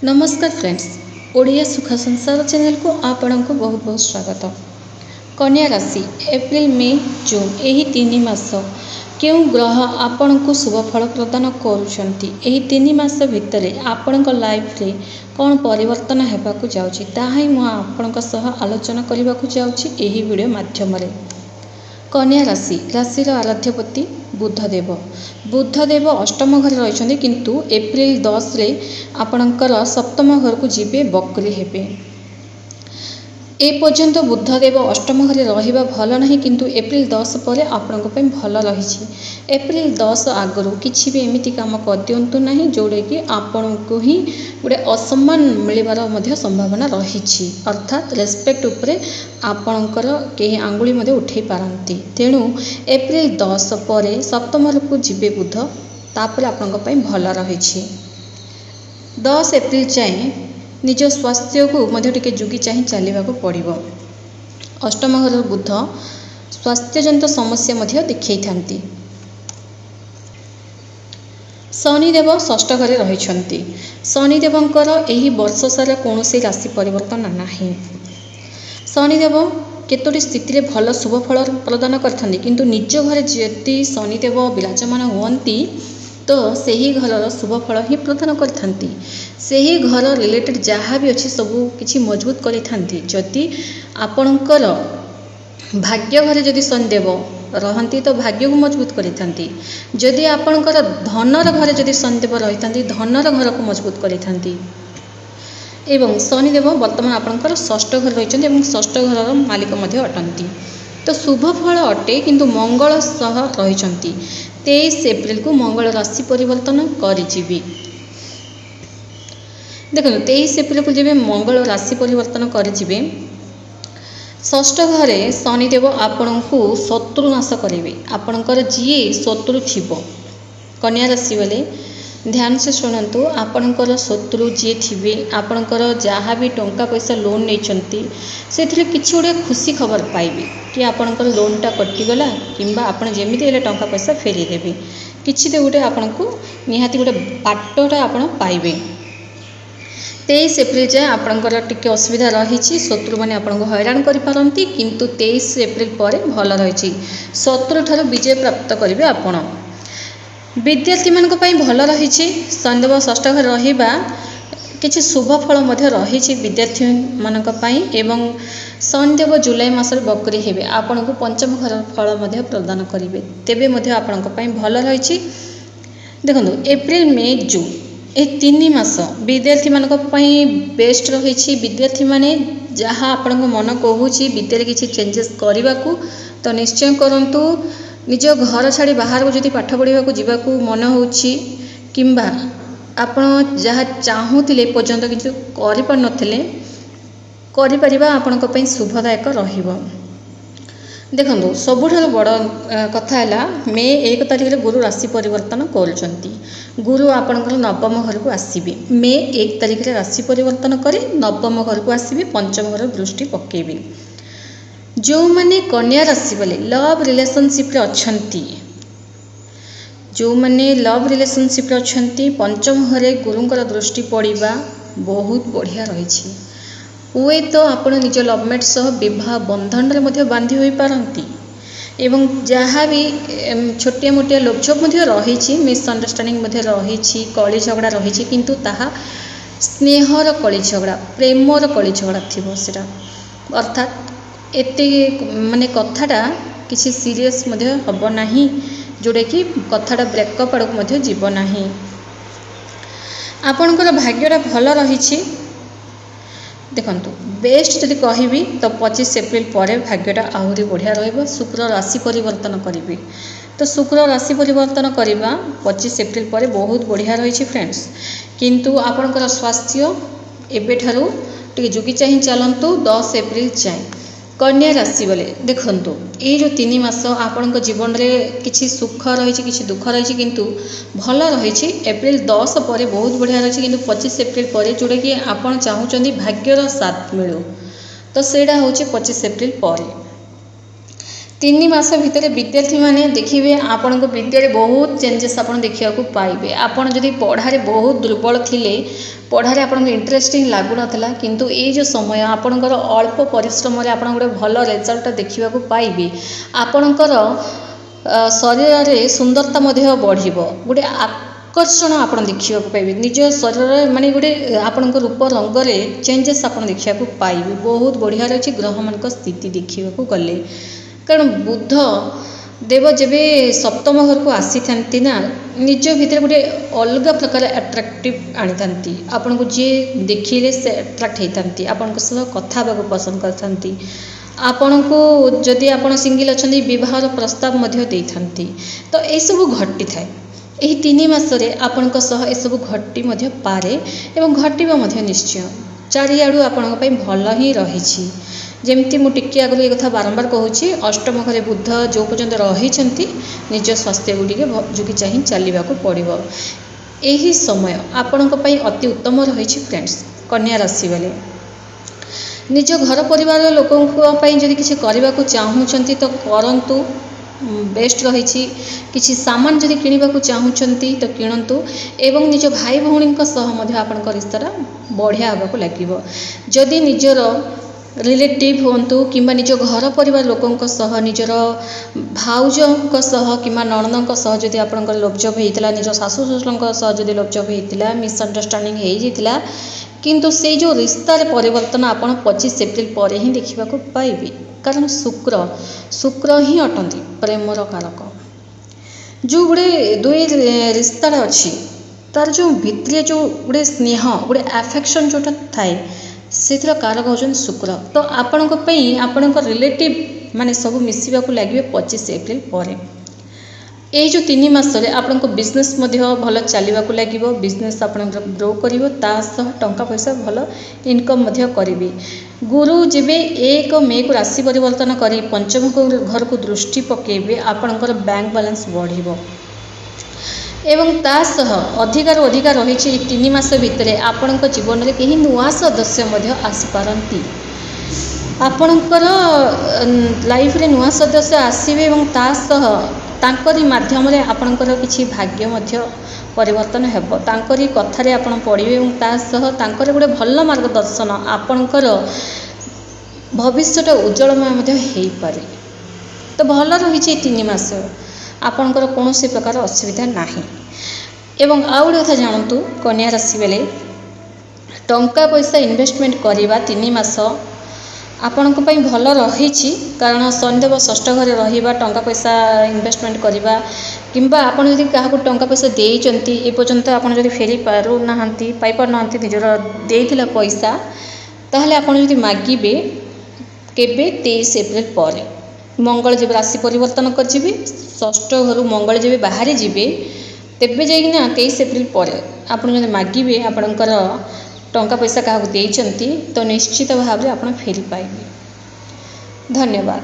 नमस्कार फ्रेंड्स, ओडिया सुख संसार चैनल को आपण को बहुत बहुत स्वागत। कन्या राशि एप्रिल मे जून यही 3 मास क्यों ग्रह आपण को शुभ फल प्रदान करुछंती। एही 3 मास भितर आपण लाइफ रे कौन परिवर्तन हेबाकु जाउछि ताहाई मु आपण सह आलोचना करने को जाउछि एही वीडियो माध्यम रे। कन्या राशि राशि आराध्यपति बुधदेव अष्टम घर रही किंतु एप्रिल 10 रे आपणकर सप्तम घर को जीवे बकरी हेबे। ए पर्यंत बुधदेव अष्टम घरे रहिबा भल नहीं किंतु एप्रिल 10 पर आपणक पई भल रही। एप्रिल 10 आगरू किछि भी एमिति काम कर दियंतु नहीं जोड़े कि आपण को ही गोटे असम्मान मिलबार मध्य संभावना रही। अर्थात रेस्पेक्ट उपरे आपणकर केही आंगुली मध्य उठे पारंती। तेणु एप्रिल 10 पर सप्तम घर को जीवे बुध तापर आपणक पई भल रही। 10 एप्रिल जाए निज स्वास्थ्य को मध्य टिके जुगी चाहि चलवाक पड़ो। अष्टम घर बुध स्वास्थ्यजनित समस्या मध्य देखई थांती। शनिदेव षष्ठ घरे रहिछंती। शनिदेवंकर एही वर्ष सारा कौनसी राशि परिवर्तन नाही। शनिदेव केतोटी स्थिति रे भल शुभ फल प्रदान करथांती किंतु निज घरे जति शनिदेव विराजमान हुअंती तो सही घर शुभ फल ही प्रदान करथांती। सही घर रिलेटेड जहाँ भी अच्छी सबू किछि मजबूत करिथांती। जदि आपणकर भाग्य घरे जदि शनिदेव रहंती तो भाग्य को मजबूत करिथांती। जदि आपणकर धनर घरे जदि शनिदेव रहिथांती धनर घर को मजबूत करिथांती। एवं शनिदेव वर्तमान आपणकर षष्ठ घर रहिछन्ती एवं षष्ठ घर मालिक मध्य अटंती। तो शुभ फल अटे किंतु मंगल सह रहिछन्ती। 23 एप्रिल को मंगल राशि परिवर्तन करिजिबी। देखो 23 एप्रिल को जब मंगल राशि परिवर्तन करिजिबे षष्ठ घरे शनिदेव आपण को शत्रु नाश करेंगे। आपणकर जी शत्रु थीबो कन्या राशि वाले ध्यान से शुणु। आपणकर शत्रु जी थे आपणकर जहाँ भी टंका पैसा लोन नहीं से किसी गोटे खुशी खबर पाइबे कि आपणकर लोनटा कटिगला कि आपड़ जमी टंका पैसा फेरी देवे किसी तो गोटे आपन को निहाती गोटे बाटटा आपड़ पाइबे। 23 एप्रिल जाए आपणकर टिके असुविधा रही। शत्रु मैंने आपको हैरान करपारती किंतु 23 एप्रिल पर भल रही। शत्रु ठार विजय प्राप्त करेंगे आपण। विद्यार्थी मान भल रही। शनिदेव षष्ठ घर रहिबा किछि शुभ फल मध्य रही विद्यार्थी मानक पई। एवं शनिदेव जुलाई मास बकरी हेबे आपण को पंचम घर फल मध्य प्रदान करेंगे तेबे मध्य आपणक पई भल रही। देखो एप्रिल मे जून ए 3 मास विद्यार्थी मानक पई बेस्ट रही। विद्यार्थी माने जहाँ आपण को मन कहूँ विद्यालय किसी चेंजेस करने को तो निश्चय करंतु। निज घर छाड़ी बाहर को जदि पाठ पढ़ा जावाक मन हो किंबा आपण जहाँ चाहूले पर्यंत किसी करें आपण शुभदायक रहिबो। देखो सबुठार बड़ कथा है मे 1 तारिख रे गुरु राशि परिवर्तन करुचंती। गुरु आपणकर नवम घर को आसीबे। मे 1 तारिख रे राशि परिवर्तन करी नवम घर को आसीबे पंचम घर दृष्टि पकेबे। जो माने कन्या राशि वाले लव रिलेशनशिप रे अछंती जो माने लव रिलेशनशिप रे अछंती पंचम घरे गुरुंकर दृष्टि पड़िबा बहुत बढ़िया रही। हुए तो आपण निज लवमेट सह विवाह बंधन रे मध्य बांधी होई पारंती। एवं जहाँ भी छोटिया मोटिया लोकझोक मध्य रही मिसअंडरस्टैंडिंग मध्य रही कली झगड़ा रही किंतु ताहा स्नेहर कली झगड़ा प्रेमर कली झगड़ा थिबो सेटा। अर्थात एते माने कथाटा किसी सीरियस मध्य हब नाही जोड़े कि कथाटा ब्रेकअप आड़ को जीव नाही। आपणकर भाग्यटा भल रही। देखंतु बेस्ट जदि कहबी तो 25 एप्रिल पर भाग्यटा आहुरी बढ़िया रहिबो। शुक्र राशि परिवर्तन करेंगे तो शुक्र राशि परिवर्तन करवा 25 एप्रिल पर बहुत बढ़िया रही फ्रेंड्स। किंतु आपणकर स्वास्थ्य एबेठारु टिके जुगी चाहि चलंतु 10 एप्रिल जाए। कन्या राशि वाले देखंतु ये जो 3 मास आपण जीवन में किसी सुख रही किसी दुख रही किंतु भल रही। एप्रिल 10 पर बहुत बढ़िया रही किंतु 25 एप्रिल पर जोड़े कि आपण चाहूँगी भाग्यर साथ मिलू तो सेटा हूँ 25 एप्रिल पर। तीन मास भितर विद्यार्थी माने देखिए आपण को विद्यारे बहुत चेंजेस आपण देखा पाइबे। आपण जदि पढ़ारे बहुत दुर्बल थिले, पढ़ारे आपण इंटरेस्टिंग लागु नथला, किंतु ए जो समय आपणकर अल्प परिश्रम रे आपण गोटे भल रिजल्ट देखा पाइबे। आपणकर शरीर रे सुंदरता मध्य बढ़िबो, गोटे आकर्षण आपण देखा पाइबे। निज शरीर माने गोटे आपण रूप रंग रे चेंजेस आपण देखा पाइबे। बहुत बढ़िया रही ग्रह मान स्थिति देखा गले, कारण बुध देव जेबे सप्तम घर को आसी थांती ना, निज भितर गोटे अलग प्रकार अट्राक्टिव आनी थांती। आपन को जे देखिले से अट्राक्ट होती, आपन सह कथा को पसंद करथांती। आपन को जदि आपन सिंगल अछंती विवाहर प्रस्ताव मध्य दे थांती। तो ए सब घटी थाए एही 3 मासरे आपन सह ए सब घटी मध्य पारे एवं घटिबा मध्य निश्चय। चारिआडू आपन पई भल ही रहिछि। जेमती मु टिके आगु ए कथा बारंबार कहूँ, अष्टम घरे बुध जो पर्यंत रही निज स्वास्थ्य गुड़िके जुगी चाह चलने पड़ो। यही समय आपण अति उत्तम रही। फ्रेंड्स, कन्या राशि वाले निज घर परिवार लोकों जदि किसी करने को चाहूँगी तो करंतु, बेस्ट रही। किसी सामान जदि किणवा चाहूँगी तो किणतु, एवं निज भाई भौणी सह आपण रिश्ता बढ़िया होगा लगे। जदि निजर रिलेटिव होंतु किंबा निज घर परिवार लोकों सह, निजर भाउजों सह किंबा नणंद सह जदि आपनकर लोभजोभ होता, निज सासू ससुर सह जदि लोभजोभ होता, मिसअंडरस्टैंडिंग हो जाता, किंतु से जो रिश्तार परिवर्तन आपन 25 एप्रिल पर ही देखा पाइबे। कारण शुक्र ही अटंती प्रेमर कारक। जो गुड़े दुई रिश्तार अच्छी तार जो भितर जो गोटे स्नेह, गोटे आफेक्शन जोटा थाए, से कारक होचन शुक्र। तो आपण रिलेटिव माने सब मिसिबा को लगे 25 एप्रिल पर। ये जो 3 मासरे आपण को बिजनेस भल चलवा को लगे। बिजनेस आपण ग्रो करिवो, ता सह टंका पैसा भल इनकम करेंगे। गुरु जेबे 1 मे को राशि परिवर्तन करी पंचम घर को दृष्टि पकेबे, आपणकर बैंक बैलेंस बढ़िबो एवं ता सह अधिकार रही 3 मास भितर आपण जीवन में कहीं नुआ सदस्य आसीपारती। आपणकर लाइफ रे नुआ सदस्य आसबे एवं ता सह तांकरी माध्यम रे आपणकर किछि भाग्य परिवर्तन हेबो। तांकरी कथारे आपण पढ़िबे एवं ता सह तांकर गोटे भल मार्गदर्शन आपणकर भविष्यटा उज्जवलमय हो पारे। तो भल रही 3 मास, आपणकर कौन से प्रकार असुविधा नहीं। एवं आउ गोटे कथा जानतु, कन्या राशि बेले टंका पैसा इन्वेस्टमेंट करवा 3 मास आपण भल रही। कारण शनिदेव षष्ठ घरे रहिबा, टंका पैसा इन्वेस्टमेंट करवा किंबा आपण जदि काहाकू टंका पैसा देइचंती ए पर्यंत आपण जदि फेरी पारु नाहंती, पाई पार नाहंती निजर देइथिला पैसा, ताहले आपण जदि मागिबे केबे 23 एप्रिल पर। मंगल जब राशि परिवर्तन कर षष्ठ घर मंगल जब बाहरी जीवे, तेबे जाइना 23 एप्रिल पर आप मागिबे आपणकर टंका पैसा क्या देइचंती, तो निश्चित भाव में आप फेरी पाइबे। धन्यवाद।